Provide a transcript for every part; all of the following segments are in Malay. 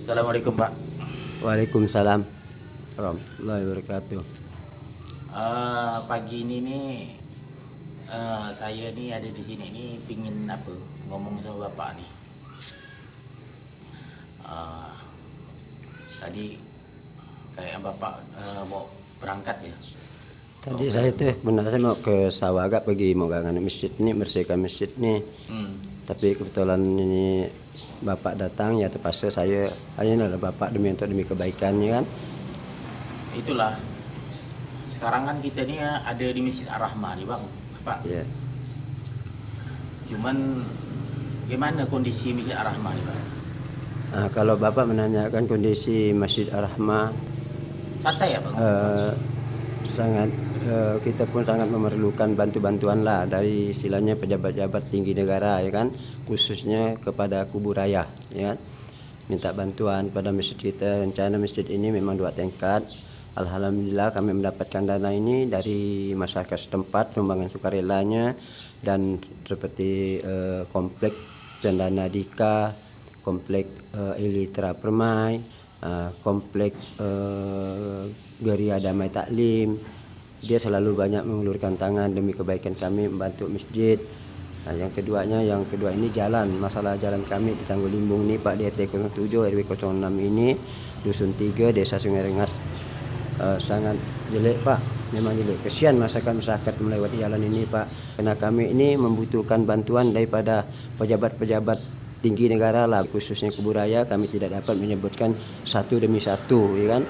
Assalamualaikum Pak. Waalaikumsalam warahmatullahi wabarakatuh. Pagi ini nih saya nih ada di sini nih pingin ngomong sama Bapak nih. Tadi kayak Bapak mau berangkat ya. Tadi saya tuh sebenarnya mau ke sawah agak pergi mau gangan masjid nih, bersihkan masjid nih. Tapi kebetulan ini Bapak datang ya terpaksa saya hanya adalah Bapak demi kebaikannya kan. Itulah. Sekarang kan kita nih ada di Masjid Ar-Rahmah nih Bang, Pak. Iya. Cuman gimana kondisi Masjid Ar-Rahmah nih Pak? Nah, kalau Bapak menanyakan kondisi Masjid Ar-Rahmah, Santai ya Bang? sangat kita pun sangat memerlukan bantuan lah dari istilahnya pejabat-pejabat tinggi negara ya kan, khususnya kepada kubu raya ya kan. Minta bantuan pada masjid kita. Rencana masjid ini memang 2 tingkat. Alhamdulillah kami mendapatkan dana ini dari masyarakat setempat, sumbangan sukarelanya, dan seperti komplek Cendana Dika, komplek Elitra Permai, komplek Geria Damai Taklim. Dia selalu banyak mengulurkan tangan demi kebaikan kami membantu masjid. Nah, yang kedua ini jalan. Masalah jalan kami di Tanggul Limbung ini Pak, di RT 07 RW 06 ini, Dusun 3 Desa Sungai Rengas. Sangat jelek Pak, memang jelek. Kesian masyarakat melewati jalan ini Pak, karena kami ini membutuhkan bantuan daripada pejabat-pejabat tinggi negara lah, khususnya kubu raya. Kami tidak dapat menyebutkan satu demi satu ya kan.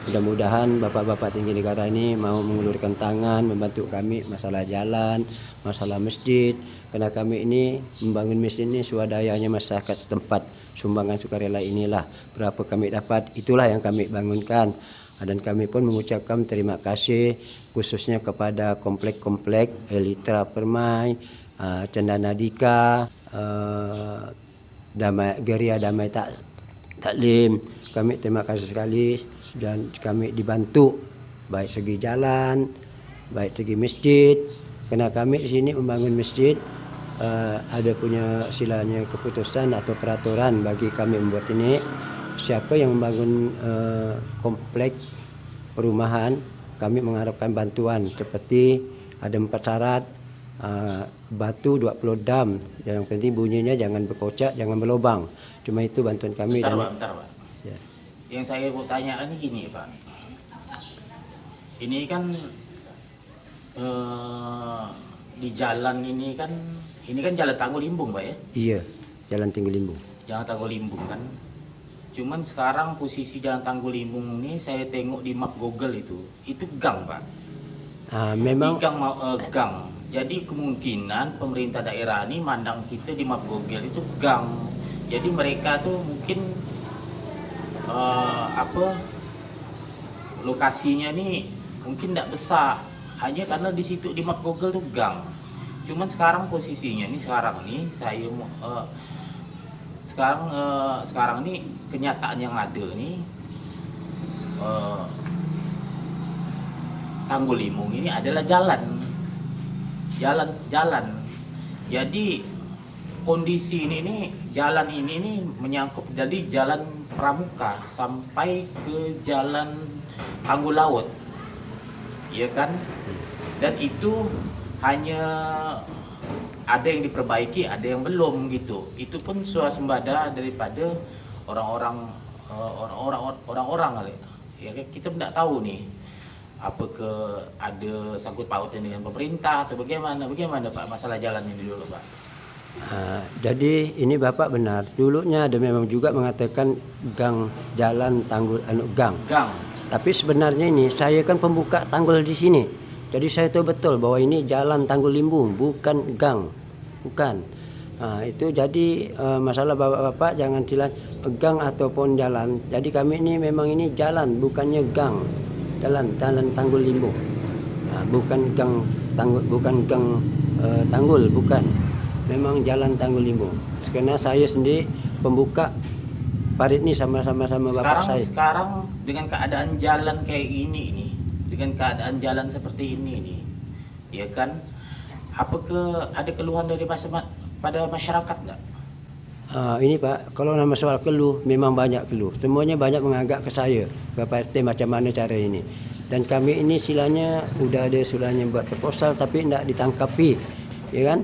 Mudah-mudahan bapak-bapak tinggi negara ini mau mengulurkan tangan membantu kami masalah jalan, masalah masjid, karena kami ini membangun masjid ini swadayanya masyarakat setempat. Sumbangan sukarela inilah berapa kami dapat, itulah yang kami bangunkan. Dan kami pun mengucapkan terima kasih khususnya kepada komplek-komplek Elitra Permai, Cendana Dika, Geria Damai Taklim. Kami terima kasih sekali, dan kami dibantu baik segi jalan, baik segi masjid. Karena kami di sini membangun masjid, ada punya silanya keputusan atau peraturan bagi kami membuat ini. Siapa yang membangun komplek perumahan, kami mengharapkan bantuan seperti ada 4 syarat. Batu 20 dam, yang penting bunyinya jangan berkocak, jangan berlubang. Cuma itu bantuan kami. Bentar Pak. Ya. Yang saya mau tanyakan ini gini Pak, ini kan di jalan ini kan jalan Tanggul Limbung Pak ya? Iya, Jalan Tanggul Limbung. Jalan Tanggul Limbung kan. Cuman sekarang posisi Jalan Tanggul Limbung ini saya tengok di map Google itu gang Pak. Memang Di gang. Jadi kemungkinan pemerintah daerah ini mandang kita di map Google itu gang. Jadi mereka tuh mungkin lokasinya nih mungkin tidak besar, hanya karena di situ di map Google tuh gang. Cuman sekarang posisinya nih saya sekarang nih kenyataan yang ada nih, Tanggul Limbung ini adalah jalan. Jadi kondisi ini jalan ini menyangkut dari jalan Pramuka sampai ke jalan Tanggul Laut, ya kan? Dan itu hanya ada yang diperbaiki, ada yang belum gitu. Itu pun swasembada daripada orang-orang kali. Ya kita tidak tahu nih apakah ada sangkut pautnya dengan pemerintah atau bagaimana Pak masalah jalan ini dulu Pak. Jadi ini Bapak benar, dulunya ada memang juga mengatakan gang, jalan Tanggul gang. Tapi sebenarnya ini saya kan pembuka tanggul di sini. Jadi saya tahu betul bahwa ini jalan Tanggul Limbung, bukan gang. Bukan. Itu jadi masalah Bapak jangan silah gang ataupun jalan. Jadi kami ini memang ini jalan, bukannya gang. Jalan Tanggul Limbung. Bukan gang Tanggul, bukan. Memang jalan Tanggul Limbung. Karena saya sendiri pembuka parit ini sama-sama bapak saya. Sekarang dengan keadaan jalan kayak ini, dengan keadaan jalan seperti ini, ya kan? Apakah ada keluhan dari pada masyarakat nggak? Ini Pak, kalau nama soal keluh, memang banyak keluh. Semuanya banyak mengagak ke saya, ke Pak RT macam mana cara ini. Dan kami ini silanya udah ada sulanya buat proposal tapi tidak ditangkapi, ya kan?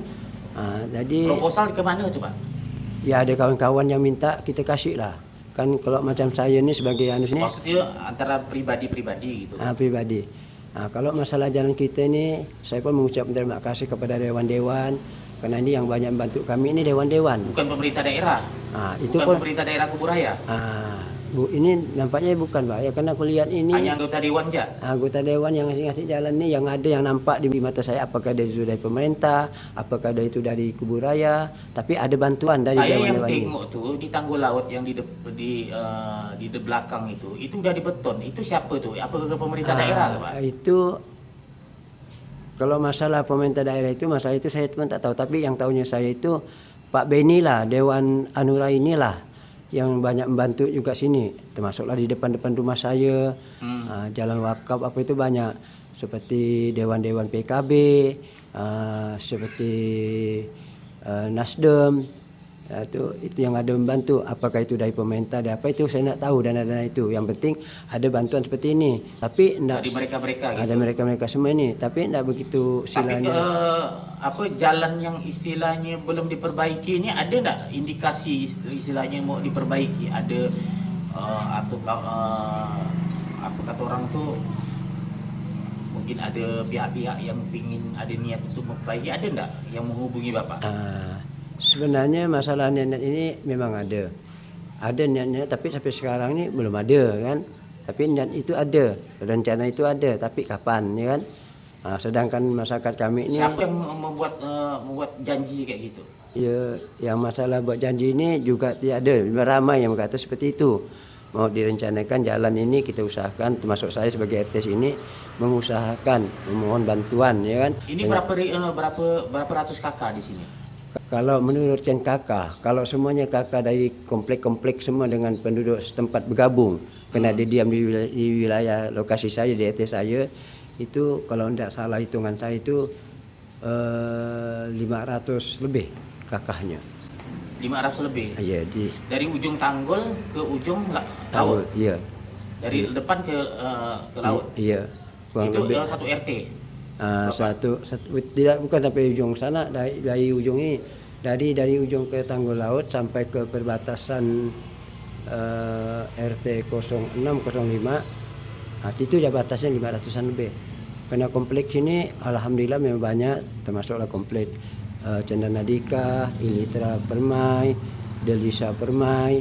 Jadi Proposal ke mana tuh Pak? ya ada kawan-kawan yang minta kita kasih lah. Kan kalau macam saya ini sebagai anu ini Maksudnya antara pribadi-pribadi gitu. pribadi. Kalau masalah jalan kita ini, saya pun mengucap terima kasih kepada dewan-dewan karena ini yang banyak membantu kami ini dewan-dewan. Bukan pemerintah daerah. Itu Bukan pun pemerintah daerah Kuburaya. Bu, ini nampaknya bukan Pak ya, karena aku lihat ini Hanya anggota dewan aja. anggota dewan yang ngasih jalan ini yang ada yang nampak di mata saya, apakah itu dari pemerintah, apakah itu dari Kuburaya, tapi ada bantuan dari Saya yang dewan-dewan ini. tengok tuh di tanggul laut yang di belakang itu udah dibeton. Itu siapa tuh? Apakah pemerintah daerah tuh, Pak? Itu kalau masalah pemerintah daerah itu, masalah itu saya pun tak tahu, tapi yang tahunya saya itu Pak Beni lah, Dewan Anura inilah yang banyak membantu juga sini, termasuklah di depan-depan rumah saya, jalan wakaf apa itu banyak, seperti dewan-dewan PKB, seperti Nasdem, itu yang ada membantu. Apakah itu dari pemerintah, dari apa itu saya nak tahu dana-dana itu. Yang penting ada bantuan seperti ini. Tapi enggak, Dari mereka-mereka gitu. ada mereka-mereka semua ini, tapi enggak begitu Tapi silanya. jalan yang istilahnya belum diperbaiki ini ada enggak indikasi istilahnya mau diperbaiki? Ada apa kata orang tuh, mungkin ada pihak-pihak yang ingin ada niat untuk memperbaiki, ada enggak yang menghubungi Bapak? Sebenarnya masalah niat ini memang ada niatnya, tapi sampai sekarang ini belum ada kan. Tapi niat itu ada, rencana itu ada, tapi kapan ya kan? Sedangkan masyarakat kami ini, Siapa yang membuat janji kayak gitu? ya, yang masalah buat janji ini juga tidak ada. Ramai yang berkata seperti itu. Mau direncanakan jalan ini kita usahakan, termasuk saya sebagai RT ini mengusahakan, memohon bantuan ya kan. Ini berapa ratus kakak di sini? Kalau menurutkan kakak, kalau semuanya kakak dari komplek-komplek semua dengan penduduk setempat bergabung, kena dia diam di wilayah lokasi saya, di RT saya, itu kalau tidak salah hitungan saya itu 500 lebih kakaknya. 500 lebih. Iya, Dari ujung Tanggul ke ujung tahu, laut. iya. Dari depan ke laut. Iya. Kurang Itu lebih. satu RT. Tidak, bukan sampai ujung sana, dari ujung ini, dari ujung ke Tanggul Laut sampai ke perbatasan RT 0605, itu ya batasnya 500-an lebih. Karena kompleks ini alhamdulillah memang banyak, termasuklah kompleks Cendana-Dika, Ilitra Permai, Delisa Permai,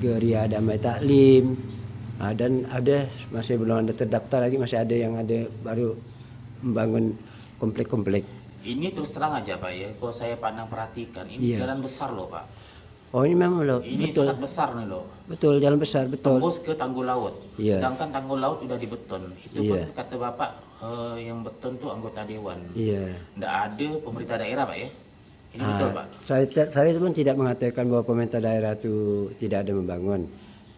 Geria Damai Taklim, dan ada masih belum ada terdaftar lagi, masih ada yang ada baru membangun komplek-komplek. Ini terus terang aja Pak ya, kalau saya pandang perhatikan, ini Iya. jalan besar loh Pak. Oh ini memang loh, Ini betul, sangat besar nih loh. betul, jalan besar, betul. Tembus ke Tanggul Laut. Iya. Sedangkan Tanggul Laut udah dibeton. Itu pun Iya. kata Bapak yang beton tuh anggota dewan. Iya. Nggak ada pemerintah daerah Pak ya. Ini betul Pak. Saya pun tidak mengatakan bahwa pemerintah daerah itu tidak ada membangun.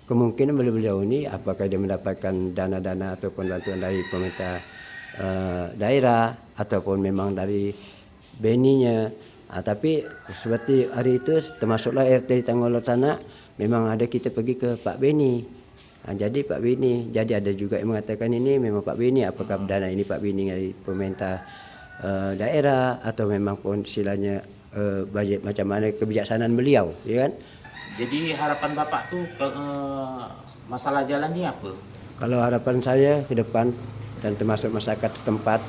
Kemungkinan beliau ini apakah dia mendapatkan dana-dana ataupun bantuan dari pemerintah daerah ataupun memang dari beninya. Tapi seperti hari itu termasuklah RT di Tanggul Laut sana memang ada kita pergi ke Pak Beni. Jadi Pak Beni, jadi ada juga yang mengatakan ini memang Pak Beni, apakah dana ini Pak Beni dari pemerintah daerah atau memang pun silanya budget macam mana kebijaksanaan beliau, ya kan? Jadi harapan Bapak tuh masalah jalan ini apa? Kalau harapan saya ke depan dan termasuk masyarakat setempat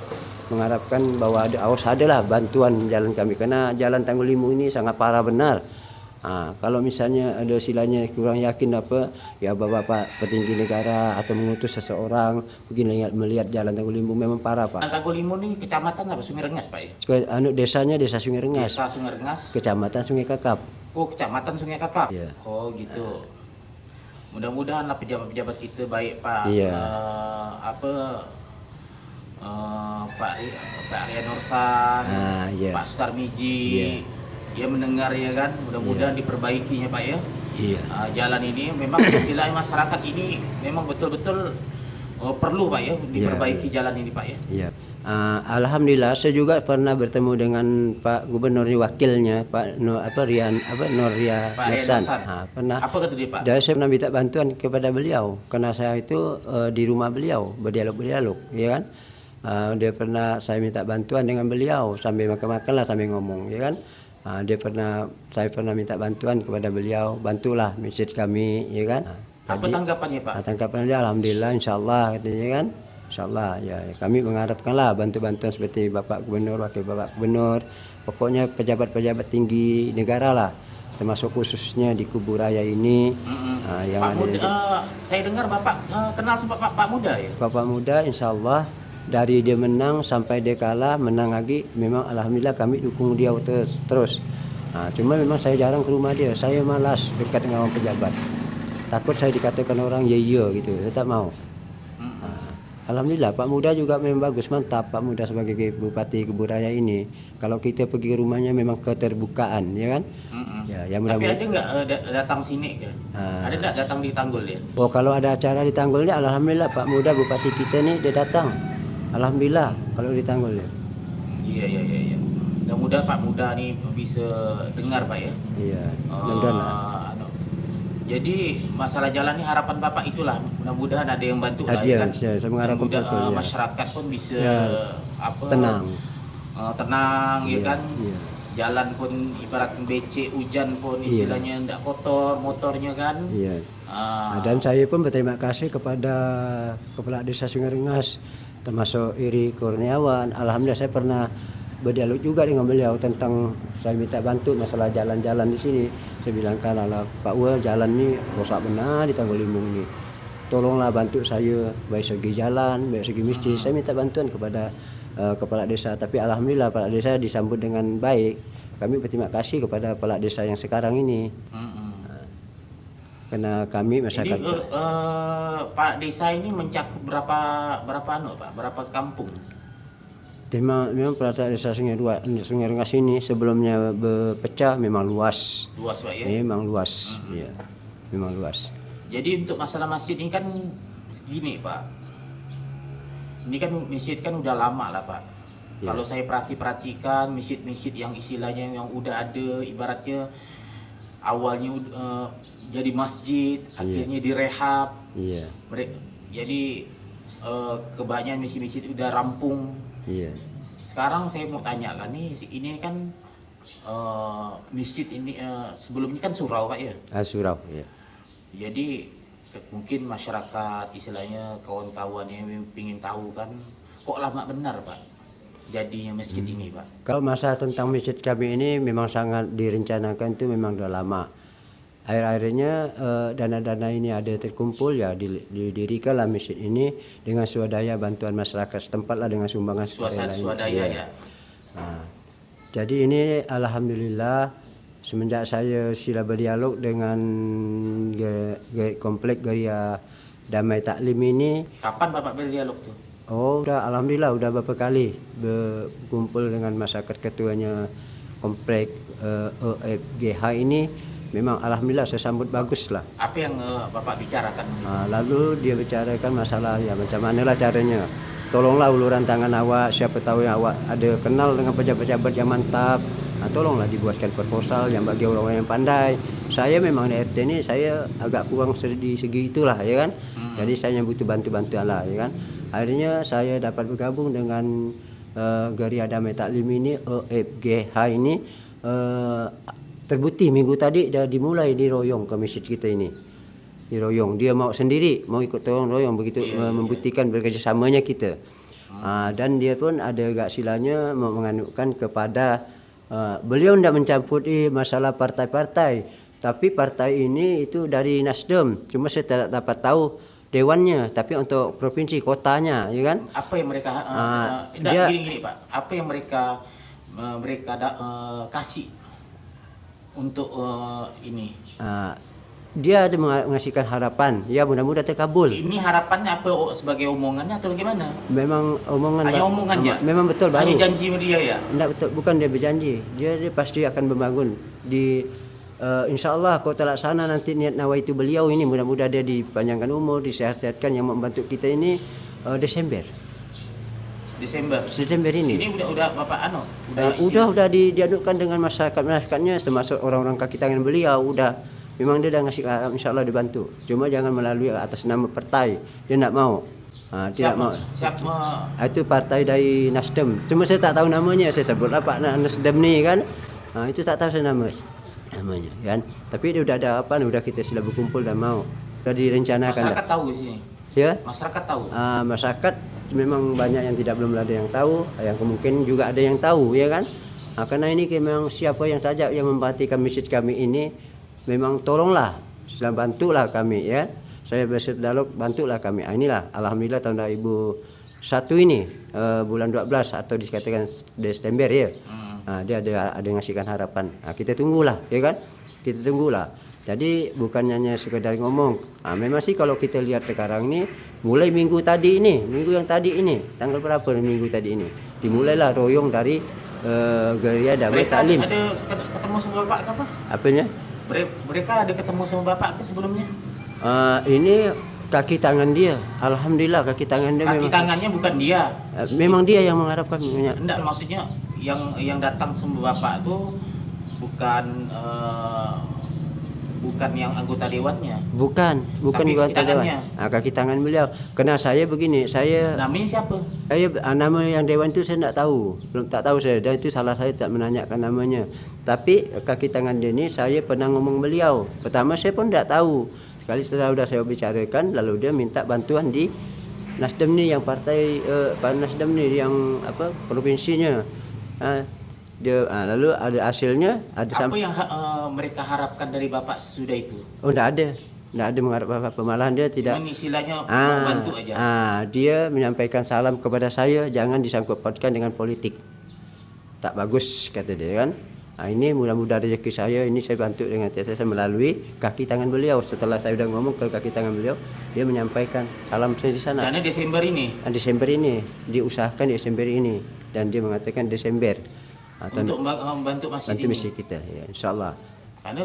mengharapkan bahwa harus adalah bantuan jalan kami, karena jalan Tanggul Limu ini sangat parah benar. Kalau misalnya ada silanya kurang yakin apa, ya bapak-bapak petinggi negara atau mengutus seseorang begini melihat jalan Tanggul Limu memang parah Pak. Tanggul Limu ini kecamatan apa? Sungai Rengas Pak ya? Desanya Desa Sungai Rengas, Desa Sungai Rengas. Kecamatan Sungai Kakap. Oh, kecamatan Sungai Kakap. Iya. Oh, gitu. Mudah-mudahan lah pejabat-pejabat kita baik Pak. Iya. Pak Arya Nursan, Iya. Pak Sutarmiji, Iya. dia mendengar ya kan. Mudah-mudahan diperbaikinya Pak ya. Iya. Jalan ini memang istilahnya masyarakat ini memang betul-betul perlu Pak ya diperbaiki jalan ini Pak ya. Iya. Alhamdulillah saya juga pernah bertemu dengan Pak Gubernur ini, wakilnya Pak Noria Pak Rian Mersan. Hasan. Pernah. Apa kata dia Pak? Dan saya pernah minta bantuan kepada beliau karena saya itu di rumah beliau berdialog, ya kan. Dia pernah saya minta bantuan dengan beliau sambil makan-makan lah sambil ngomong, ya kan. Saya pernah minta bantuan kepada beliau, bantulah masjid kami, ya kan. Apa tanggapannya Pak? Tanggapan dia alhamdulillah insyaallah katanya kan. Insyaallah ya kami mengharapkanlah bantuan seperti Bapak Gubernur, Wakil Bapak Gubernur, pokoknya pejabat-pejabat tinggi negara lah, termasuk khususnya di Kubu Raya ini. Yang Pak Muda, saya dengar Bapak kenal sama Pak Muda ya? Bapak Muda insyaallah dari dia menang sampai dia kalah, menang lagi, memang alhamdulillah kami dukung dia terus. Cuma memang saya jarang ke rumah dia, saya malas dekat dengan orang pejabat. Takut saya dikatakan orang ya gitu, saya tak mau. Alhamdulillah Pak Muda juga memang bagus, mantap Pak Muda sebagai Bupati Kubu Raya ini. Kalau kita pergi ke rumahnya memang keterbukaan, ya kan? Ya Tapi ada nggak datang sini kan? Ada nggak datang di Tanggul dia? Oh kalau ada acara di Tanggul dia, alhamdulillah Pak Muda Bupati kita nih dia datang. Alhamdulillah kalau di Tanggul dia. Iya. Mudah-mudahan Pak Muda nih bisa dengar Pak ya. Iya. Mudah-mudahan. Jadi masalah jalan ini harapan Bapak itulah, mudah-mudahan ada yang bantu lah ya kan. Saya mengharapkan Dan masyarakat pun bisa tenang. Tenang ya kan. Iya. Jalan pun ibarat becek, hujan pun istilahnya tidak kotor motornya kan. Iya. Dan saya pun berterima kasih kepada Kepala Desa Sungai Rengas termasuk Iri Kurniawan. Alhamdulillah saya pernah berdialog juga dengan beliau tentang saya minta bantu masalah jalan-jalan di sini. Saya bilang kalau Pak Wa jalan ini rusak benar di Tanggul Limbung ini. Tolonglah bantu saya baik segi jalan, baik segi masjid. Saya minta bantuan kepada kepala desa, tapi alhamdulillah kepala desa disambut dengan baik. Kami berterima kasih kepada kepala desa yang sekarang ini. Karena kami masyarakat. Jadi Pak Desa ini mencakup berapa kampung? Memang perasaan desa Sungai Rengas ini sebelumnya berpecah memang luas. Luas Pak ya? Memang luas, ya. Memang luas. Jadi untuk masalah masjid ini kan gini Pak. Ini kan masjid kan udah lama lah Pak. Ya. Kalau saya perhatikan masjid-masjid yang istilahnya yang udah ada ibaratnya awalnya jadi masjid, akhirnya direhab. Iya. Jadi kebanyakan masjid-masjid udah rampung. Iya. Sekarang saya mau tanyakan nih, ini kan masjid ini sebelumnya kan surau Pak ya? Surau, ya. Jadi mungkin masyarakat istilahnya kawan-kawan yang ingin tahu kan, kok lama benar Pak jadinya masjid ini Pak? Kalau masalah tentang masjid kami ini memang sangat direncanakan itu memang udah lama. Akhir-akhirnya dana-dana ini ada terkumpul ya didirikanlah masjid ini dengan swadaya bantuan masyarakat setempat lah dengan sumbangan swadaya ya. Jadi ini alhamdulillah semenjak saya sila berdialog dengan komplek Geria Damai Taklim ini. Kapan Bapak berdialog tuh? Oh, alhamdulillah udah beberapa kali berkumpul dengan masyarakat ketuanya komplek EFGH ini. Memang alhamdulillah saya sambut bagus lah. Apa yang Bapak bicarakan? Lalu dia bicarakan masalah ya macam manalah caranya. Tolonglah uluran tangan awak, siapa tahu yang awak ada kenal dengan pejabat-pejabat yang mantap. Tolonglah dibuatkan proposal yang bagi orang-orang yang pandai. Saya memang di RT ini saya agak kurang di segi itulah ya kan. Jadi saya butuh bantuan lah ya kan. Akhirnya saya dapat bergabung dengan Geria Damai Taklim ini, EFGH ini. Terbukti minggu tadi dah dimulai diroyong ke masjid kita ini. Diroyong, dia mau sendiri, mau ikut tolong royong begitu membuktikan bekerjasamanya kita. Dan dia pun ada agak silanya menganukkan kepada beliau tidak mencampuri masalah partai-partai, tapi partai ini itu dari Nasdem. Cuma saya tidak dapat tahu dewannya, tapi untuk provinsi kotanya, ya kan? Apa yang mereka gini Pak? Apa yang mereka kasih untuk ini? Dia ada mengasihkan harapan, ya mudah-mudahan terkabul. Ini harapannya apa sebagai omongannya atau bagaimana? Memang omongan. Hanya omongannya? Memang betul baru. Hanya janji dia ya? Tidak betul, bukan dia berjanji. Dia pasti akan membangun di insya Allah kota laksana nanti niat nawaitu beliau ini mudah-mudahan dia dipanjangkan umur, disehat-sehatkan yang membantu kita ini Desember. Desember ini. Ini udah Bapak isi? Udah diadukan dengan masyarakatnya termasuk orang-orang kaki tangan beliau udah. Memang dia udah ngasih insya Allah dibantu. Cuma jangan melalui atas nama partai. Dia tidak mau. Tidak mau. Itu partai dari Nasdem. Cuma saya tak tahu namanya. Saya sebutlah Pak Nasdem nih kan. Itu tak tahu saya namanya kan. Tapi dia udah ada apa? Udah kita sila berkumpul dan mau. Udah direncanakan. Masyarakat tahu di sini. Ya. Masyarakat tahu. Masyarakat memang banyak yang belum ada yang tahu. Yang kemungkinan juga ada yang tahu ya kan. Karena ini memang siapa yang saja yang memperhatikan masjid kami ini. Memang tolonglah, bantulah kami ya. Saya bersedaluk bantulah kami. Inilah alhamdulillah tahun 2001 ini bulan 12 atau dikatakan Desember ya. Dia ada ngasihkan harapan. Kita tunggulah ya kan. Kita tunggulah. Jadi bukan hanya sekedar ngomong. Memang sih kalau kita lihat sekarang ini mulai minggu yang tadi ini, tanggal berapa minggu tadi ini? Dimulailah royong dari geria damai taklim. Ada ketemu sama Bapak apa? Apanya? Mereka ada ketemu sama Bapak ke sebelumnya? Ini kaki tangan dia. Alhamdulillah kaki tangan dia. Kaki tangannya bukan dia. Memang dia yang mengharapkan. Enggak, maksudnya yang datang sama Bapak tuh bukan yang anggota dewannya. Bukan anggota dewan. Kaki tangan beliau. Karena saya begini, namanya siapa? Nama yang dewan itu saya tak tahu. Belum tak tahu saya. Dan itu salah saya tak menanyakan namanya. Tapi kaki tangan dia ini saya pernah ngomong beliau. Pertama saya pun tak tahu. Sekali setelah sudah saya bicarakan, lalu dia minta bantuan di Nasdem nih, yang partai Nasdem nih yang provinsinya. Lalu ada hasilnya. Apa yang mereka harapkan dari Bapak sesudah itu? Tidak ada mengharap apa-apa. Malahan dia tidak. Istilahnya membantu aja. Dia menyampaikan salam kepada saya, jangan disangkut pautkan dengan politik. Tak bagus kata dia kan. Ini mudah-mudahan rezeki saya ini saya bantu dengan saya melalui kaki tangan beliau. Setelah saya sudah ngomong ke kaki tangan beliau, dia menyampaikan salam saya di sana. Karena Desember ini diusahakan Desember ini, dan dia mengatakan Desember untuk membantu masjid kita ya, insyaallah. Karena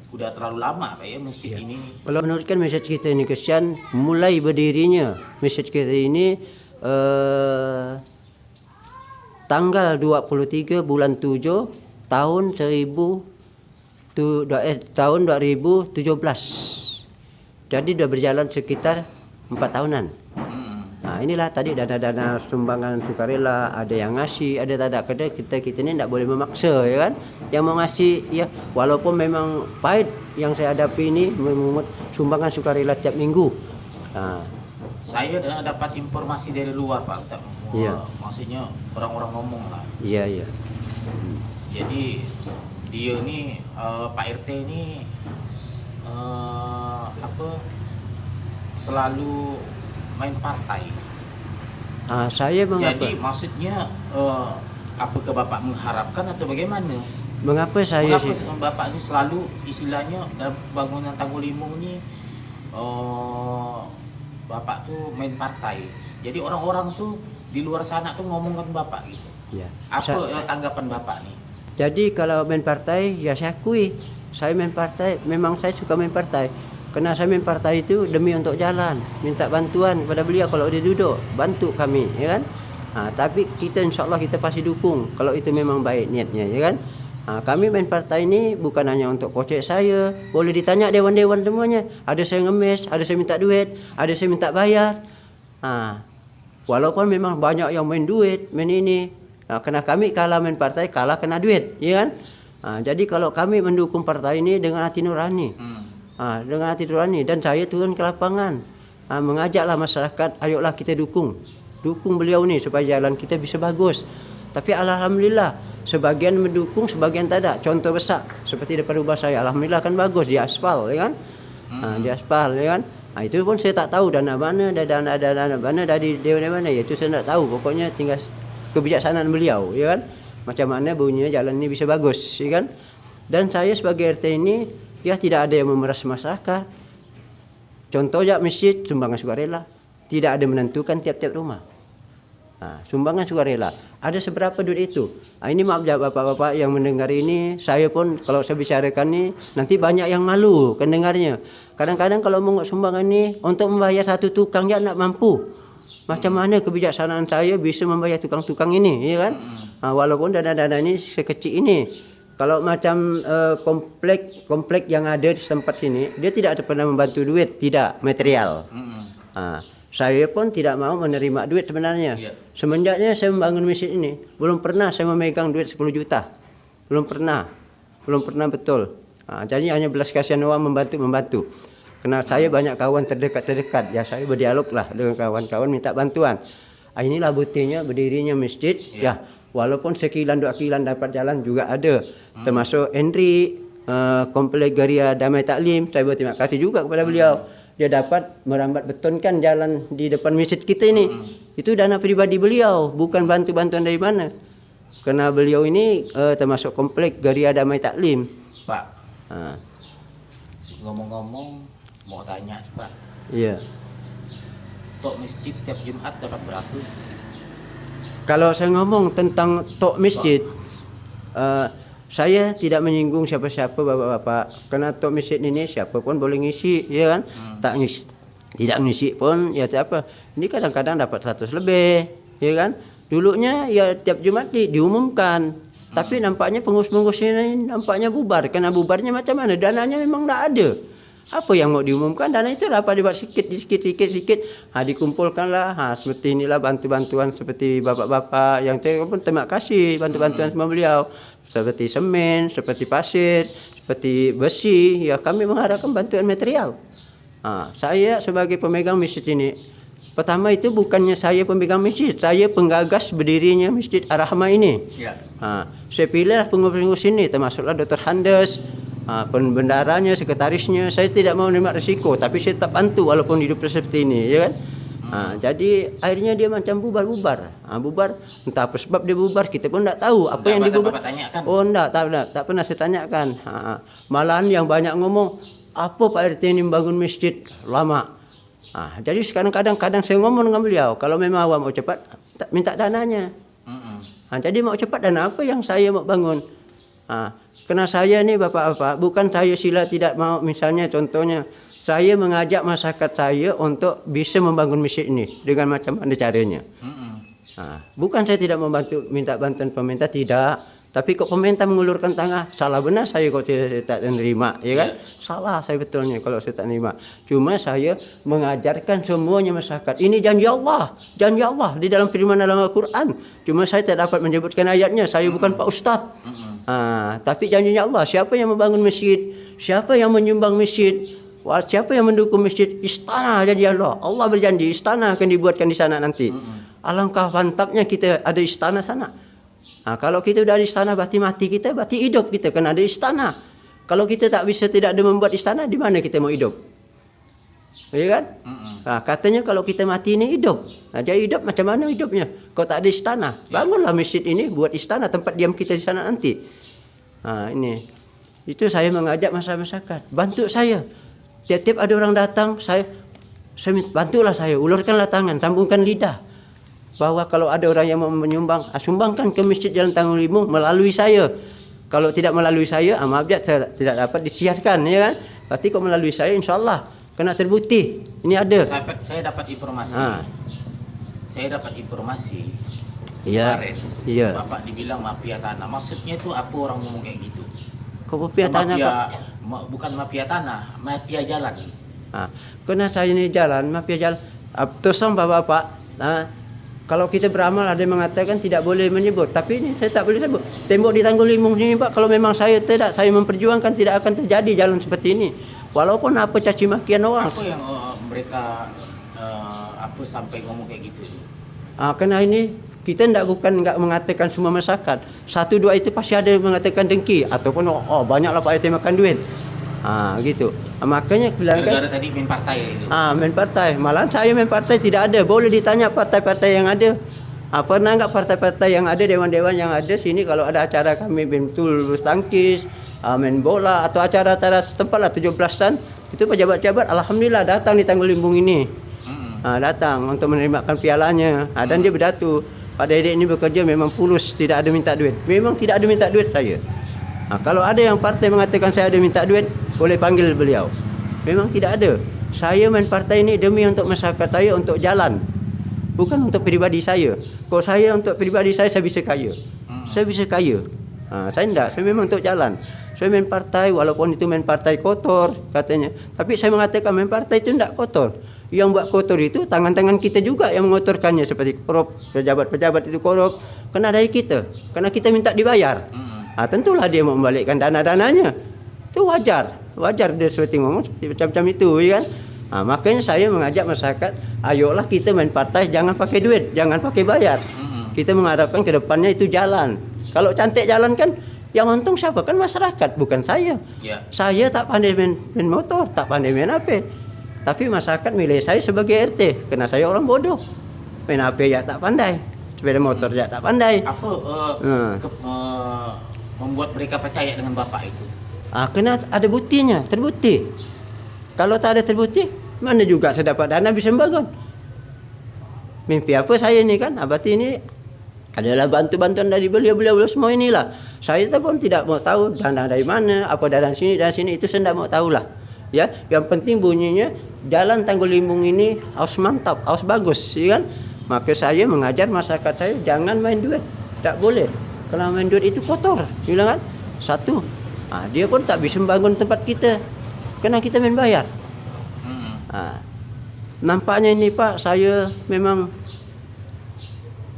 udah terlalu lama Pak ya masjid ini. Kalau menurut masjid kita ini kesian mulai berdirinya masjid kita ini tanggal 23 bulan 7 tahun 2017. Jadi sudah berjalan sekitar 4 tahunan. Inilah tadi dana-dana sumbangan sukarela, ada yang ngasih, ada tak ada. Kita ini tidak boleh memaksa ya kan. Yang mau ngasih ya walaupun memang pahit yang saya hadapi ini memungut sumbangan sukarela tiap minggu. Saya dapat informasi dari luar Pak. Maksudnya orang-orang ngomong lah. Iya. Jadi dia ini Pak RT ini selalu main partai. Saya mengapa? Jadi maksudnya apakah Bapak mengharapkan atau bagaimana? Mengapa Bapak ini selalu istilahnya dalam bangunan Tanggul Limbung ini Bapak tuh main partai. Jadi orang-orang tuh di luar sana tuh ngomongkan Bapak gitu. Ya. Apa tanggapan Bapak nih? Jadi kalau main partai ya saya akui. Saya main partai, memang saya suka main partai. Karena saya main partai itu demi untuk jalan, minta bantuan kepada beliau kalau dia duduk, bantu kami, ya kan? Tapi kita insya Allah kita pasti dukung kalau itu memang baik niatnya, ya kan? Kami main partai ini bukan hanya untuk kocek saya, boleh ditanya dewan-dewan semuanya. Ada saya ngemis, ada saya minta duit, ada saya minta bayar. Walaupun memang banyak yang main duit, main ini. Karena kami kalah main partai, kalah kena duit, ya kan? Jadi kalau kami mendukung partai ini dengan hati nurani. Dengan hati nurani, dan saya turun ke lapangan mengajaklah masyarakat, ayolah kita dukung beliau nih supaya jalan kita bisa bagus. Tapi alhamdulillah sebagian mendukung, sebagian tidak. Contoh besar seperti depan rumah saya, alhamdulillah kan bagus di aspal, ya kan? Di aspal, ya kan? Itu pun saya tak tahu dana mana dari dewan mana, itu saya tak tahu. Pokoknya tinggal kebijaksanaan beliau, ya kan? Macam mana bunyinya jalan ini bisa bagus, ya kan? Dan saya sebagai RT ini ya tidak ada yang memeras masyarakat. Contohnya masjid, sumbangan sukarela. Tidak ada menentukan tiap-tiap rumah. Sumbangan sukarela. Ada seberapa duit itu? Ini maaf ya bapak-bapak yang mendengar ini. Saya pun kalau saya bicarakan ini, nanti banyak yang malu mendengarnya. Kadang-kadang kalau mau sumbangan ini, untuk membayar satu tukang ya tidak mampu. Macam mana kebijaksanaan saya bisa membayar tukang-tukang ini, ya kan? Walaupun dana-dana ini sekecil ini. Kalau macam komplek yang ada di tempat sini, dia tidak ada pernah membantu duit, tidak material. Saya pun tidak mau menerima duit sebenarnya. Semenjaknya saya membangun masjid ini, belum pernah saya memegang duit 10 juta. Belum pernah betul. Jadi hanya belas kasihan orang membantu. Karena saya banyak kawan terdekat. Ya saya berdialog lah dengan kawan-kawan minta bantuan. Inilah buktinya berdirinya masjid. Ya, walaupun sekilan dua kilan dapat jalan juga ada. Termasuk Henry, Komplek Geria Damai Taklim. Saya berterima kasih juga kepada beliau. Dia dapat merambat betonkan jalan di depan masjid kita ini. Itu dana pribadi beliau, bukan bantuan dari mana. Karena beliau ini termasuk Komplek Geria Damai Taklim. Pak, ngomong-ngomong mau tanya Pak. Iya. Tok masjid setiap Jumat dapat berapa? Kalau saya ngomong tentang tok masjid, saya tidak menyinggung siapa-siapa bapak-bapak. Karena tok masjid ini siapa pun boleh ngisi, ya kan? Tidak ngisi pun ya tak apa. Ini kadang-kadang dapat 100 lebih, ya kan? Dulunya ya tiap Jumat diumumkan. Tapi nampaknya pengurus-pengurus ini nampaknya bubar. Karena bubarnya macam mana? Dananya memang tidak ada. Apa yang mau diumumkan? Dana itu dapat dibuat sikit, dikumpulkanlah. Seperti inilah bantuan seperti bapak-bapak yang pun terima kasih bantuan sama beliau. Seperti semen, seperti pasir, seperti besi. Ya kami mengharapkan bantuan material. Saya sebagai pemegang masjid ini, pertama itu bukannya saya pemegang masjid, saya penggagas berdirinya Masjid Ar-Rahmah ini. Saya pilihlah pengurus-pengurus ini, termasuklah Dr. Handes, pembendaranya, sekretarisnya. Saya tidak mau menerima risiko, tapi saya tetap bantu walaupun hidup seperti ini, ya kan? Jadi akhirnya dia macam bubar. Bubar, entah apa sebab dia bubar, kita pun tidak tahu apa yang dibubar. Oh tak pernah saya tanyakan. Malahan yang banyak ngomong, apa Pak RT ini membangun masjid lama. Jadi sekarang kadang-kadang saya ngomong dengan beliau, kalau memang awak mau cepat, minta dananya. Jadi mau cepat dana apa yang saya mau bangun. Karena saya ni bapak-bapak, bukan saya sila tidak mau, misalnya contohnya, saya mengajak masyarakat saya untuk bisa membangun masjid ini dengan macam mana caranya. Bukan saya tidak membantu, minta bantuan pemerintah, tidak. Tapi kok pemerintah mengulurkan tangan, salah benar saya kok saya tak menerima, ya kan? Salah saya betulnya kalau saya tak menerima. Cuma saya mengajarkan semuanya masyarakat. Ini janji Allah di dalam firman dalam Al-Quran. Cuma saya tak dapat menyebutkan ayatnya, saya bukan Pak Ustaz. Tapi janjinya Allah, siapa yang membangun masjid, siapa yang menyumbang masjid, siapa yang mendukung masjid, istana janji Allah. Allah berjanji istana akan dibuatkan di sana nanti. Alangkah mantapnya kita ada istana sana. Kalau kita sudah ada istana, berarti mati kita, berarti hidup kita kena ada istana. Kalau kita tidak ada membuat istana, di mana kita mau hidup? Ya kan? Katanya kalau kita mati ini hidup. Jadi hidup macam mana hidupnya? Kalau tak ada istana, bangunlah masjid ini, buat istana tempat diam kita di sana nanti. Ini. Itu saya mengajak masyarakat, bantu saya. Tiap-tiap ada orang datang, saya bantulah saya, ulurkanlah tangan, sambungkan lidah. Bahwa kalau ada orang yang mau menyumbang, sumbangkan ke Masjid Jalan Tanggung Limbung melalui saya. Kalau tidak melalui saya, maaf saya tidak dapat disiarkan, ya kan? Berarti kalau melalui saya, insyaAllah kena terbukti. Ini ada. Saya dapat informasi. Saya dapat informasi. Kemarin, Bapak dibilang mafia tanah. Maksudnya itu apa orang ngomong kayak gitu? Kok mafia tanah? Bukan mafia tanah, mafia jalan. Karena saya ini jalan, mafia jalan. Terus bapak-bapak. Kalau kita beramal ada yang mengatakan tidak boleh menyebut, tapi ini saya tak boleh sebut. Tembok di Tanggung Limbung sini Pak, kalau memang saya memperjuangkan tidak akan terjadi jalan seperti ini. Walaupun apa caci makian orang. Apa yang mereka sampai ngomong kayak gitu? Karena ini kita enggak mengatakan semua masyarakat. Satu dua itu pasti ada yang mengatakan dengki ataupun banyaklah Pak RT makan duit. Gitu. Makanya bilang gara-gara tadi main partai itu. Main partai. Malahan saya main partai tidak ada. Boleh ditanya partai-partai yang ada. Pernah enggak partai-partai yang ada, dewan-dewan yang ada sini kalau ada acara kami betul bulu tangkis, main bola atau acara-acara setempat lah 17-an, itu pejabat-pejabat alhamdulillah datang di Tanggung Limbung ini. Datang untuk menerimakan pialanya. Dan dia berdatu. Pak Dedek ini bekerja memang fulus, tidak ada minta duit. Memang tidak ada minta duit saya. Kalau ada yang partai mengatakan saya ada minta duit, boleh panggil beliau. Memang tidak ada. Saya main partai ini demi untuk masyarakat saya, untuk jalan. bukan untuk pribadi saya. Kalau saya untuk pribadi saya bisa kaya. Saya bisa kaya. Saya enggak, saya memang untuk jalan. Saya main partai, walaupun itu main partai kotor katanya. Tapi saya mengatakan main partai itu enggak kotor. Yang buat kotor itu tangan-tangan kita juga yang mengotorkannya, seperti korup, pejabat-pejabat itu korup, kena dari kita. Karena kita minta dibayar. Tentulah dia mau membalikkan dana-dananya. Itu wajar. Wajar dia seperti ngomong seperti macam-macam itu, ya kan? Makanya saya mengajak masyarakat, ayolah kita main partai, jangan pakai duit, jangan pakai bayar. Kita mengharapkan ke depannya itu jalan. Kalau cantik jalan kan, yang untung siapa? Kan masyarakat, bukan saya. Ya. Saya tak pandai main motor, tak pandai main HP. Tapi masyarakat milih saya sebagai RT, karena saya orang bodoh. Main HP ya tak pandai, sepeda motor ya tak pandai. Apa membuat mereka percaya dengan Bapak itu? Kena ada buktinya, terbukti. Kalau tak ada terbukti, mana juga saya dapat dana bisa membangun. Mimpi apa saya ini kan? Berarti ini adalah bantu-bantuan dari beliau-beliau semua inilah. Saya pun tidak mau tahu dana dari mana, apa dana sini dan sini, itu saya tidak mau tahulah. Ya, yang penting bunyinya jalan Tanggul Limbung ini harus mantap, harus bagus, ya kan? Maka saya mengajar masyarakat saya jangan main duit, tak boleh. Kalau main duit itu kotor, bilang kan? Satu, dia pun tak bisa membangun tempat kita, karena kita main bayar. Nampaknya ini Pak, saya memang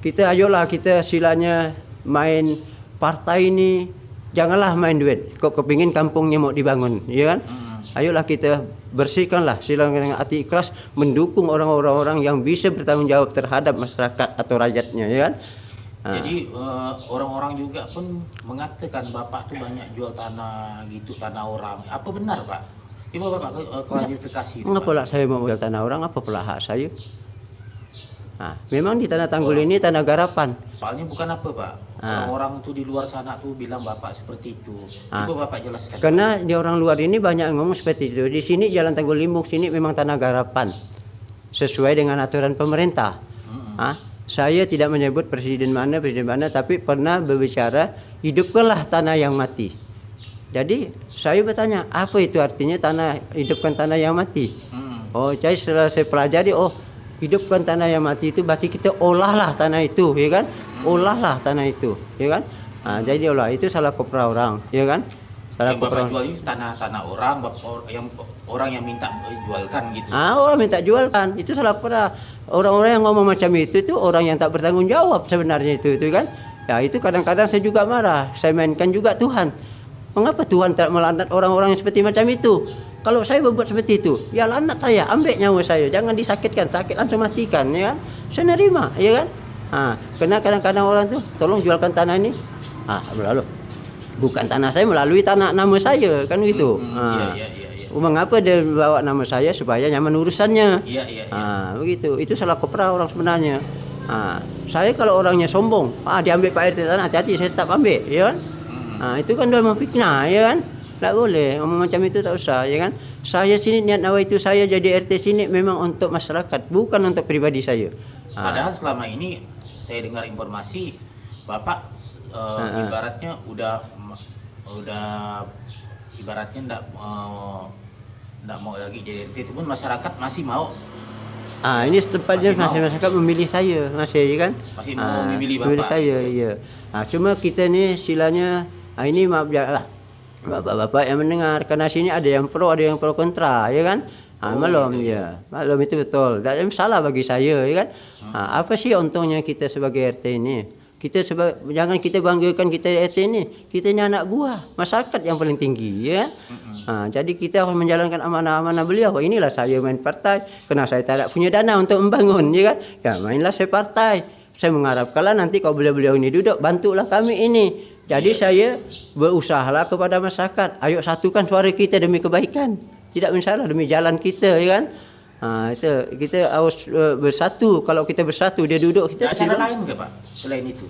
ayolah kita silanya main partai ini, janganlah main duit. Kok kepingin kampungnya mau dibangun, ya kan? Ayolah kita bersihkanlah silanya dengan hati ikhlas, mendukung orang-orang yang bisa bertanggung jawab terhadap masyarakat atau rakyatnya, ya kan? Jadi orang-orang juga pun mengatakan Bapak tuh banyak jual tanah gitu, tanah orang. Apa benar Pak? Coba Bapak klarifikasi. Mengapa lah saya mau jual tanah orang? Apa pula hak saya? Memang di tanah Tanggul ini tanah garapan. Soalnya bukan apa Pak, orang-orang tuh di luar sana tuh bilang Bapak seperti itu. Coba Bapak jelaskan. Karena di orang luar ini banyak yang ngomong seperti itu. Di sini Jalan Tanggul Limbung sini memang tanah garapan, sesuai dengan aturan pemerintah. Saya tidak menyebut presiden mana, tapi pernah berbicara hidupkanlah tanah yang mati. Jadi saya bertanya, apa itu artinya hidupkan tanah yang mati? Jadi setelah saya pelajari, hidupkan tanah yang mati itu berarti kita olahlah tanah itu, ya kan? Olahlah tanah itu, ya kan? Jadi itu salah kaprah orang, ya kan? Salah yang Bapak jual itu tanah orang, orang yang minta jualkan gitu. Orang minta jualkan, itu salah kaprah. Orang-orang yang ngomong macam itu orang yang tak bertanggung jawab sebenarnya itu kan? Ya itu kadang-kadang saya juga marah, saya mainkan juga Tuhan. Mengapa Tuhan tak melaknat orang-orang yang seperti macam itu? Kalau saya berbuat seperti itu, ya laknat saya, ambil nyawa saya, jangan disakitkan, sakit langsung matikan, ya kan? Saya nerima, ya kan? Karena kadang-kadang orang tuh, tolong jualkan tanah ini. Lalu bukan tanah saya, melalui tanah nama saya, kan gitu. Mengapa dia bawa nama saya supaya nyaman urusannya? Begitu. Itu salah kaprah orang sebenarnya. Saya kalau orangnya sombong, diambil Pak RT tanah, hati-hati saya tetap ambil, ya kan? Itu kan dalam fitnah, ya kan? Tak boleh ngomong macam itu, tak usah, ya kan? Saya sini niat awal itu saya jadi RT sini memang untuk masyarakat, bukan untuk pribadi saya. Padahal selama ini saya dengar informasi Bapak ibaratnya udah ibaratnya ndak mau lagi jadi RT, itu pun masyarakat masih mau. Ini tempatnya masyarakat memilih saya, masih, ya kan? Masih mau memilih Bapak. Memilih saya, iya. Cuma kita ni silanya, ini maaf lah. Bapak-bapak yang mendengar, karena sini ada yang pro, ada yang pro kontra, ya kan? Maklum, ya. Maklum itu betul. Tak ada salah bagi saya, ya kan? Apa sih untungnya kita sebagai RT ini? Jangan kita banggakan kita RT ini. Kita ini anak buah masyarakat yang paling tinggi, ya. Jadi kita harus menjalankan amanah-amanah beliau. Inilah saya main partai, karena saya tak punya dana untuk membangun, ya kan? Ya mainlah saya partai. Saya mengharapkanlah nanti kalau beliau-beliau ini duduk, bantulah kami ini. Jadi saya berusahalah kepada masyarakat, ayo satukan suara kita demi kebaikan, tidak masalah demi jalan kita, ya kan? Itu kita harus bersatu. Kalau kita bersatu, dia duduk, kita ada cara lain ke Pak selain itu?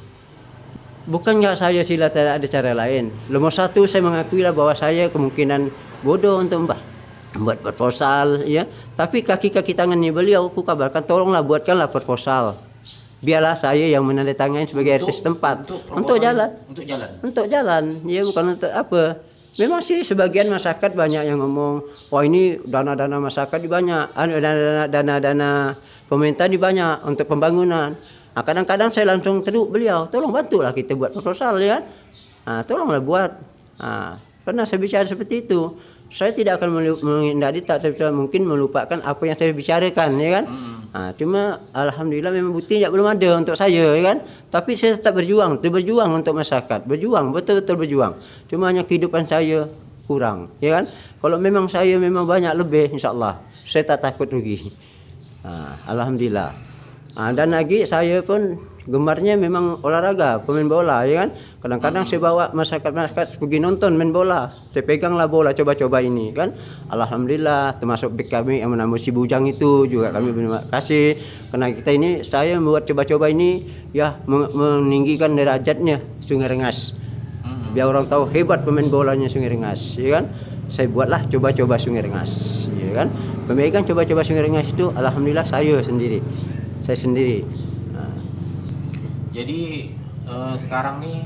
Bukan nggak saya sila, tidak ada cara lain. Nomor satu, saya mengakuilah bahwa saya kemungkinan bodoh untuk membuat proposal, ya. Tapi kaki-kaki tangannya beliau, aku kabarkan, tolonglah buatkanlah proposal. Biarlah saya yang menandatangani sebagai RT setempat untuk jalan. Untuk jalan, ya bukan untuk apa. Memang sih sebagian masyarakat banyak yang ngomong, wah ini dana-dana masyarakat di banyak, dana-dana pemerintah di banyak untuk pembangunan. Nah, kadang-kadang saya langsung teruk beliau, tolong bantulah kita buat proposal ya kan. Tolonglah buat. Pernah saya bicara seperti itu. Saya tidak akan menghindari, tak mungkin melupakan apa yang saya bicarakan ya kan. Cuma alhamdulillah memang buktinya belum ada untuk saya ya kan. Tapi saya tetap berjuang untuk masyarakat, betul-betul berjuang. Cuma hanya kehidupan saya kurang ya kan. Kalau memang saya memang banyak lebih, insya-Allah saya tak takut rugi. Alhamdulillah. Dan lagi saya pun gemarnya memang olahraga, pemain bola ya kan. Kadang-kadang saya bawa masyarakat pergi nonton main bola. Saya peganglah bola coba-coba ini kan. Alhamdulillah, termasuk bek kami yang bernama Si Bujang itu juga kami berterima kasih. Karena kita ini, saya membuat coba-coba ini ya meninggikan derajatnya Sungai Rengas. Biar orang tahu hebat pemain bolanya Sungai Rengas ya kan. Saya buatlah coba-coba Sungai Rengas ya kan. Pemegang coba-coba Sungai Rengas itu alhamdulillah saya sendiri. Jadi sekarang nih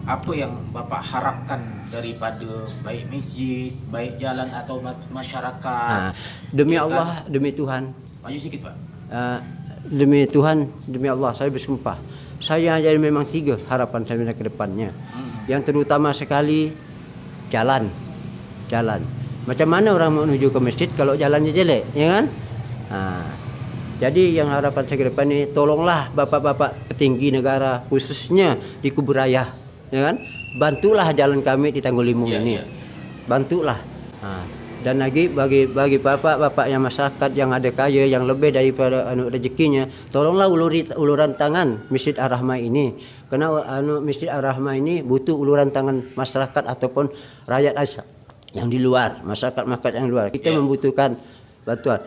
apa yang Bapak harapkan daripada baik masjid, baik jalan atau masyarakat? Demi ya Allah, kan? demi Tuhan. Maju sedikit Pak. Demi Tuhan, demi Allah saya bersumpah. Saya jadi memang 3 harapan saya ke depannya. Yang terutama sekali jalan. Macam mana orang mau menuju ke masjid kalau jalannya jelek, ya kan? Jadi yang harapan saya ke depan ini, tolonglah bapak-bapak petinggi negara, khususnya di Kubur Raya, ya kan? Bantulah jalan kami di Tanggul Limbung ini. Bantulah. Dan lagi bagi bapak-bapak yang masyarakat yang ada kaya, yang lebih daripada rezekinya, tolonglah uluran tangan Masjid Ar-Rahmah ini. Karena Masjid Ar-Rahmah ini butuh uluran tangan masyarakat ataupun rakyat yang di luar, masyarakat yang luar. Kita membutuhkan bantuan.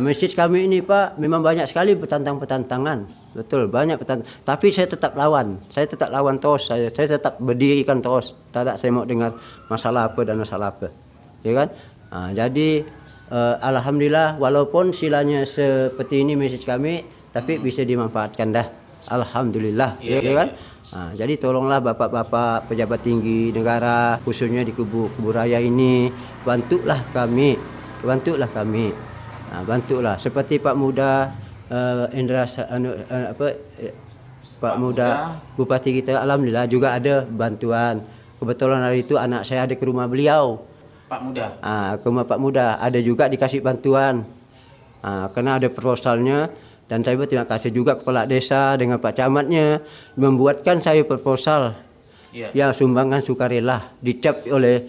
Masjid kami ini Pak memang banyak sekali petantang-petantangan. Betul, banyak petantang. Tapi saya tetap lawan. Terus. Saya tetap berdirikan terus. Tak saya mau dengar masalah apa dan masalah apa. Ya kan? Jadi alhamdulillah walaupun silanya seperti ini masjid kami, tapi bisa dimanfaatkan dah. Alhamdulillah. Ya kan? Jadi tolonglah bapak-bapak pejabat tinggi negara, khususnya di Kubur Raya ini, bantulah kami. Bantulah seperti Pak Muda Pak Muda Bupati kita, alhamdulillah juga ada bantuan. Kebetulan hari itu anak saya ada ke rumah beliau. Pak Muda. Ke rumah Pak Muda ada juga dikasih bantuan. Karena ada proposalnya, dan saya berterima kasih juga kepala desa dengan Pak Camatnya membuatkan saya proposal. Ya, sumbangan sukarela dicap oleh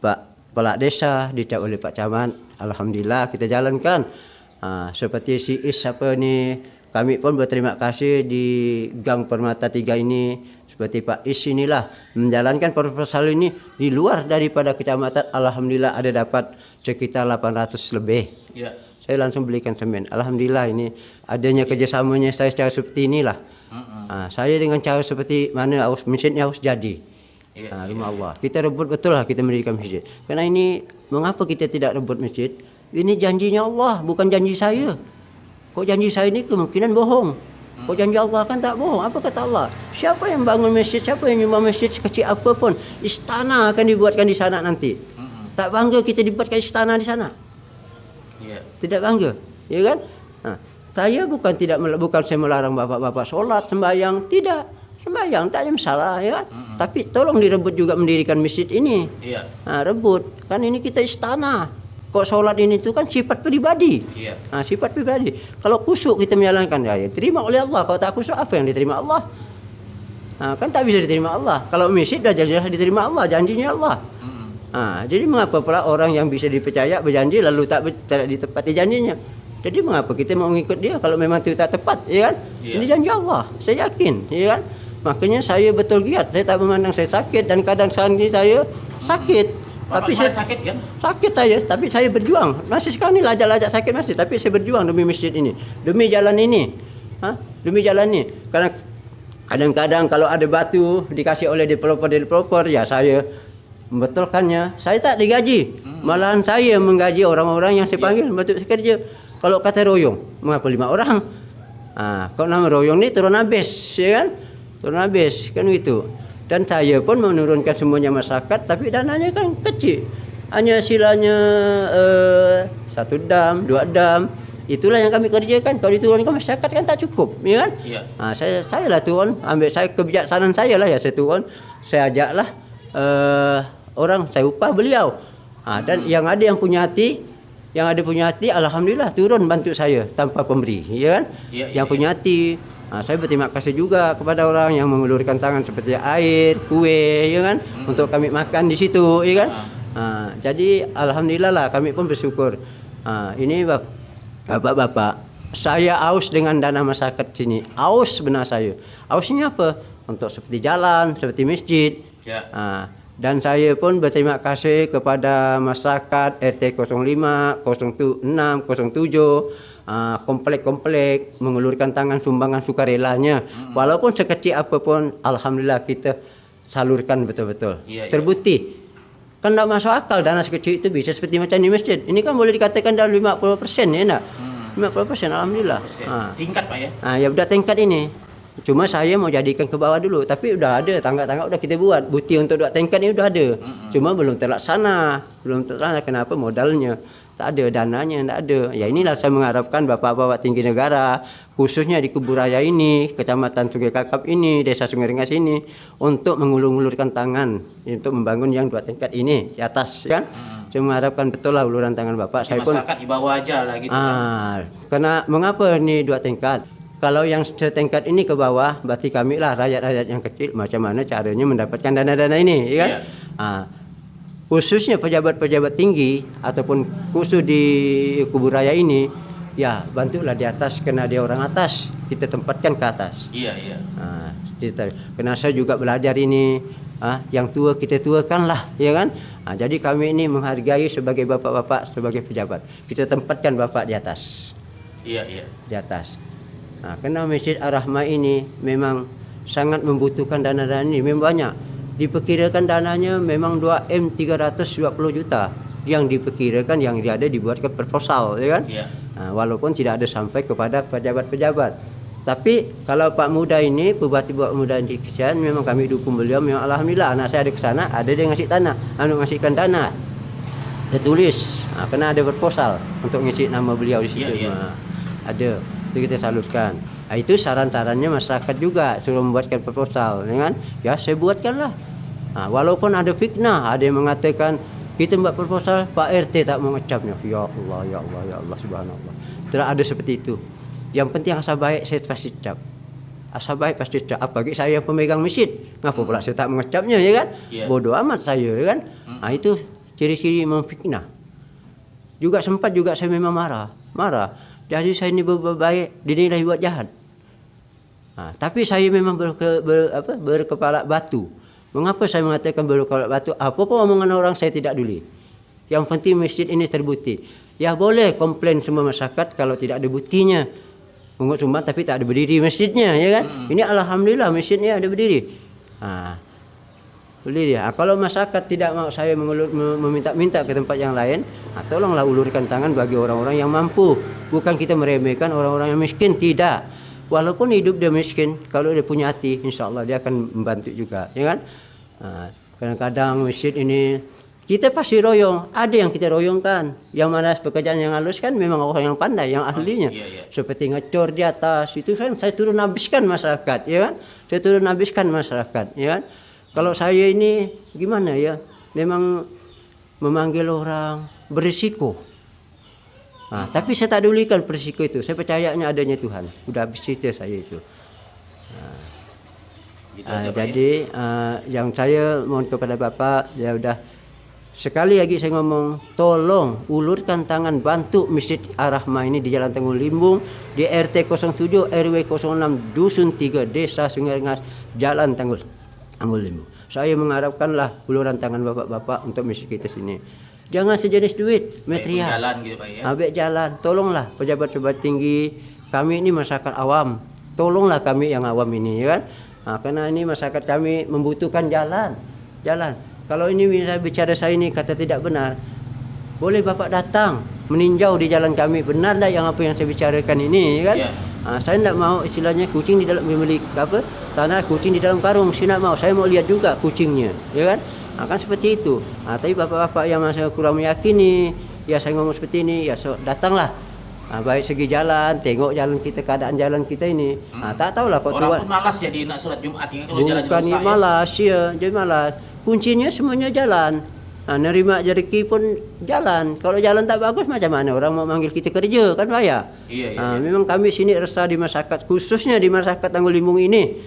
Pak Kepala Desa, dicap oleh Pak Camat. Alhamdulillah kita jalankan. Seperti si Is apa ni, kami pun berterima kasih di Gang Permata 3 ini. Seperti Pak Is inilah menjalankan proposal ini di luar daripada kecamatan. Alhamdulillah ada dapat sekitar 800 lebih. Saya langsung belikan semen. Alhamdulillah ini adanya kerjasamanya saya secara seperti inilah. Saya dengan cara seperti mana masjidnya harus jadi. Rumah Allah. Kita rebut betul lah kita mendirikan masjid. Karena ini mengapa kita tidak rebut masjid? Ini janjinya Allah, bukan janji saya. Kok janji saya ini kemungkinan bohong. Kok janji Allah kan tak bohong. Apa kata Allah? Siapa yang bangun masjid, siapa yang nyumbang masjid sekecil apapun, istana akan dibuatkan di sana nanti. Tak bangga kita dibuatkan istana di sana? Tidak bangga, ya kan? Saya bukan saya melarang bapak-bapak solat, sembahyang, tidak. Sembahyang tak ada masalah ya kan? Tapi tolong direbut juga mendirikan masjid ini. Rebut. Kan ini kita istana. Kok sholat ini itu kan sifat pribadi. Sifat pribadi. Kalau khusyuk kita menjalankan, ya terima oleh Allah. Kalau tak khusyuk apa yang diterima Allah? Kan tak bisa diterima Allah. Kalau masjid dah jelas diterima Allah, janjinya Allah. Jadi mengapa pula orang yang bisa dipercaya berjanji lalu tak ditepati janjinya? Jadi mengapa kita mau mengikut dia kalau memang itu tak tepat, ya kan? Ini janji Allah, saya yakin, ya kan? Makanya saya betul giat. Saya tak memandang saya sakit, dan kadang ini saya sakit. Tapi saya sakit kan? Sakit saya, tapi saya berjuang. Masih sekarang ini lajak-lajak sakit masih, tapi saya berjuang demi masjid ini, demi jalan ini. Demi jalan ini. Karena kadang-kadang kalau ada batu dikasih oleh developer, ya saya membetulkannya. Saya tak digaji. Malahan saya menggaji orang-orang yang saya panggil untuk bekerja. Kalau kata royong, mengapa 5 orang? Kalau nama royong ini turun habis, ya kan? Turun habis, kan gitu. Dan saya pun menurunkan semuanya masyarakat, tapi dananya kan kecil. Hanya silanya 1 dam, 2 dam. Itulah yang kami kerjakan. Kalau diturunkan masyarakat kan tak cukup, ya kan? Iya. Saya lah turun, ambil saya kebijaksanaan saya lah ya, saya turun, saya ajaklah orang, saya upah beliau. Dan yang ada yang punya hati, alhamdulillah turun bantu saya tanpa pemberi, ya kan? Yang punya hati. Saya berterima kasih juga kepada orang yang mengulurkan tangan seperti air, kue, ya kan? Untuk kami makan di situ, ya kan? Jadi alhamdulillah lah, kami pun bersyukur. Ini Bapak-bapak, saya aus dengan dana masyarakat sini. Aus benar saya. Ausnya apa? Untuk seperti jalan, seperti masjid. Ya. Dan saya pun berterima kasih kepada masyarakat RT 05, 06, 07, komplek-komplek mengulurkan tangan sumbangan sukarelanya. Walaupun sekecil apapun, alhamdulillah kita salurkan betul-betul. Terbukti. Kan tak masuk akal dana sekecil itu bisa seperti macam di masjid. Ini kan boleh dikatakan dalam 50%, ya enggak? 50% alhamdulillah. Tingkat Pak ya? Ya udah tingkat ini. Cuma saya mau jadikan ke bawah dulu, tapi udah ada tangga-tangga udah kita buat. Bukti untuk 2 tingkat ini udah ada. Cuma belum terlaksana. Kenapa? Modalnya tak ada, dananya tak ada. Ya inilah saya mengharapkan bapak-bapak tinggi negara, khususnya di Kubu Raya ini, Kecamatan Sungai Kakap ini, Desa Sungai Rengas ini, untuk mengulur-ulurkan tangan untuk membangun yang 2 tingkat ini di atas, kan? Saya mengharapkan betul lah uluran tangan bapak. Saya pun masyarakat di bawah aja lah gitu kan. Karena mengapa ini 2 tingkat? Kalau yang setingkat ini ke bawah, berarti kami lah rakyat-rakyat yang kecil, macam mana caranya mendapatkan dana-dana ini, ya kan? Khususnya pejabat-pejabat tinggi ataupun khusus di Kubu Raya ini, ya bantulah di atas, karena dia orang atas, kita tempatkan ke atas. Iya. Karena saya juga belajar ini, yang tua kita tuakanlah, ya kan? Jadi kami ini menghargai sebagai bapak-bapak, sebagai pejabat, kita tempatkan bapak di atas. Iya. Di atas. Karena Masjid Ar-Rahmah ini memang sangat membutuhkan dana-dana ini, memang banyak. Diperkirakan dananya memang 2M 320 juta yang diperkirakan, yang ada dibuatkan proposal, ya kan? Walaupun tidak ada sampai kepada pejabat-pejabat. Tapi kalau Pak Muda ini, Bupati Pak Muda di Kesian, memang kami dukung beliau. Memang alhamdulillah anak saya ada ke sana, ada dia ngasih ngasihkan dana. Tertulis, karena ada proposal untuk ngisi nama beliau di situ. Ada, itu kita salurkan. Itu saran-sarannya masyarakat juga, suruh membuatkan proposal, ya kan? Ya saya buatkanlah. Walaupun ada fitnah, ada yang mengatakan kita buat proposal, Pak RT tak mengecapnya. Ya Allah, subhanallah. Tidak ada seperti itu. Yang penting asa baik saya pasti cap. Asa baik pasti cap. Apalagi saya pemegang masjid, ngapa pula saya tak mengecapnya, ya kan? Bodoh amat saya, ya kan? Itu ciri-ciri memfitnah. Juga sempat juga saya memang marah. Jadi saya ini baik, dinilai buat jahat. Tapi saya memang berkepala batu. Mengapa saya mengatakan berkepala batu? Apa-apa omongan orang saya tidak peduli. Yang penting masjid ini terbukti. Ya boleh komplain semua masyarakat kalau tidak ada buktinya. Mengut sumbangan tapi tak ada berdiri masjidnya, ya kan? Ini alhamdulillah masjidnya ada berdiri. Boleh dia. Kalau masyarakat tidak mau saya meminta ke tempat yang lain, tolonglah ulurkan tangan bagi orang-orang yang mampu. Bukan kita meremehkan orang-orang yang miskin, tidak. Walaupun hidup dia miskin, kalau dia punya hati, insya Allah dia akan membantu juga, ya kan? Kadang-kadang masjid ini kita pasti royong, ada yang kita royongkan. Yang mana pekerjaan yang halus kan memang orang yang pandai, yang ahlinya. Seperti ngecor di atas, itu kan saya turun habiskan masyarakat, ya kan? Saya turun habiskan masyarakat, ya kan? Kalau saya ini gimana ya? Memang memanggil orang berisiko. Tapi saya tak dulikan berisiko itu. Saya percayanya adanya Tuhan. Udah habis cerita saya itu. Jadi yang saya mohon kepada Bapak, ya udah sekali lagi saya ngomong, tolong ulurkan tangan bantu Masjid Ar-Rahmah ini di Jalan Tanggul Limbung, di RT 07 RW 06 Dusun 3 Desa Sungai Rengas, Jalan Tanggul Limbung. Saya mengharapkanlah uluran tangan bapak-bapak untuk masjid kita sini. Jangan sejenis duit, material. Jalan gitu Pak ya. Baik jalan. Tolonglah pejabat-pejabat tinggi. Kami ini masyarakat awam. Tolonglah kami yang awam ini, ya kan? Karena ini masyarakat kami membutuhkan jalan. Kalau ini misalnya bicara saya ini kata tidak benar, boleh Bapak datang meninjau di jalan kami. Benar tak yang apa yang saya bicarakan ini, ya kan? Saya tidak mau istilahnya kucing di dalam memiliki tanah kucing di dalam karung, si nak mau, saya mau lihat juga kucingnya, ya kan? Akan seperti itu. Tapi bapak-bapak yang masih kurang meyakini, ya saya ngomong seperti ini, ya datanglah. Baik segi jalan, tengok jalan kita, keadaan jalan kita ini. Tak tahulah kok Orang pun malas jadi nak sholat Jumat ini kalau jalan bukan rusak. malas ya, jadi malas. Kuncinya semuanya jalan. Nerima rezeki pun jalan. Kalau jalan tak bagus macam mana orang mau manggil kita kerja, kan bahaya. Iya. Memang kami sini resah di masyarakat, khususnya di masyarakat Tanggul Limbung ini.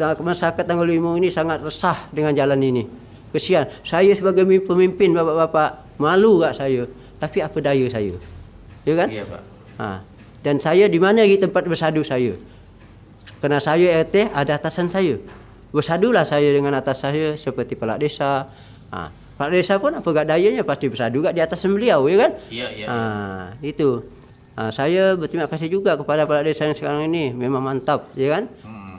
Masyarakat Tanggul Limbung ini sangat resah dengan jalan ini. Kesian. Saya sebagai pemimpin bapak-bapak malu gak saya, tapi apa daya saya, ya kan? Iya Pak. Dan saya di mana lagi tempat bersadu saya? Karena saya RT ada atasan saya. Bersadulah saya dengan atas saya seperti kepala desa. Kepala desa pun apa gak dayanya pasti bersadu gak di atas beliau, ya kan? Iya. Itu. Saya berterima kasih juga kepada kepala desa yang sekarang ini, memang mantap, ya kan?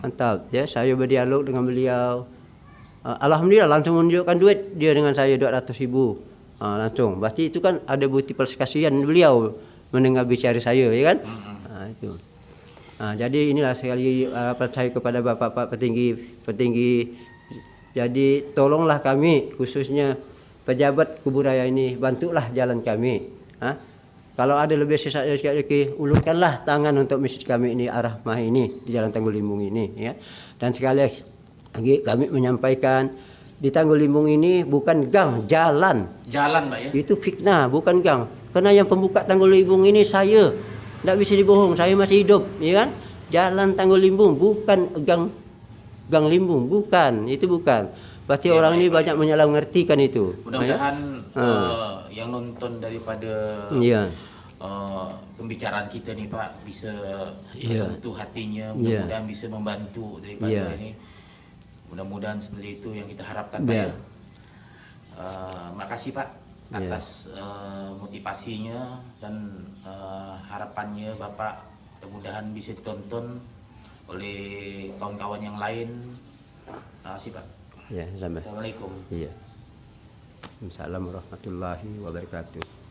Mantap, ya. Saya berdialog dengan beliau. Alhamdulillah langsung menunjukkan duit dia dengan saya 200.000 langsung. Berarti itu kan ada bukti belas kasihan beliau mendengar bicara saya, ya kan? Itu. Jadi inilah sekali harapan saya kepada bapak-bapak petinggi. Jadi tolonglah kami, khususnya pejabat kebudayaan ini, bantulah jalan kami. Kalau ada lebih sesak lagi, ulurkanlah tangan untuk masjid kami ini, arah mah ini di Jalan Tanggul Limbung ini, ya. Dan sekali lagi kami menyampaikan di Tanggul Limbung ini bukan gang, jalan. Jalan, Pak ya. Itu fitnah, bukan gang. Karena yang pembuka Tanggul Limbung ini saya. Tidak bisa dibohong, saya masih hidup, ya kan? Jalan Tanggul Limbung, bukan gang Limbung, bukan, itu bukan. Berarti ya, orang ini banyak menyalah mengertikan itu. Mudah-mudahan yang nonton daripada pembicaraan kita nih Pak bisa tersentuh hatinya, mudah-mudahan bisa membantu daripada ini. Mudah-mudahan seperti itu yang kita harapkan Pak ya. Makasih Pak atas motivasinya dan harapannya Bapak, mudah-mudahan bisa ditonton oleh kawan-kawan yang lain. Terima kasih Pak. Ya, sama. Assalamualaikum. Iya. Assalamualaikum warahmatullahi wabarakatuh.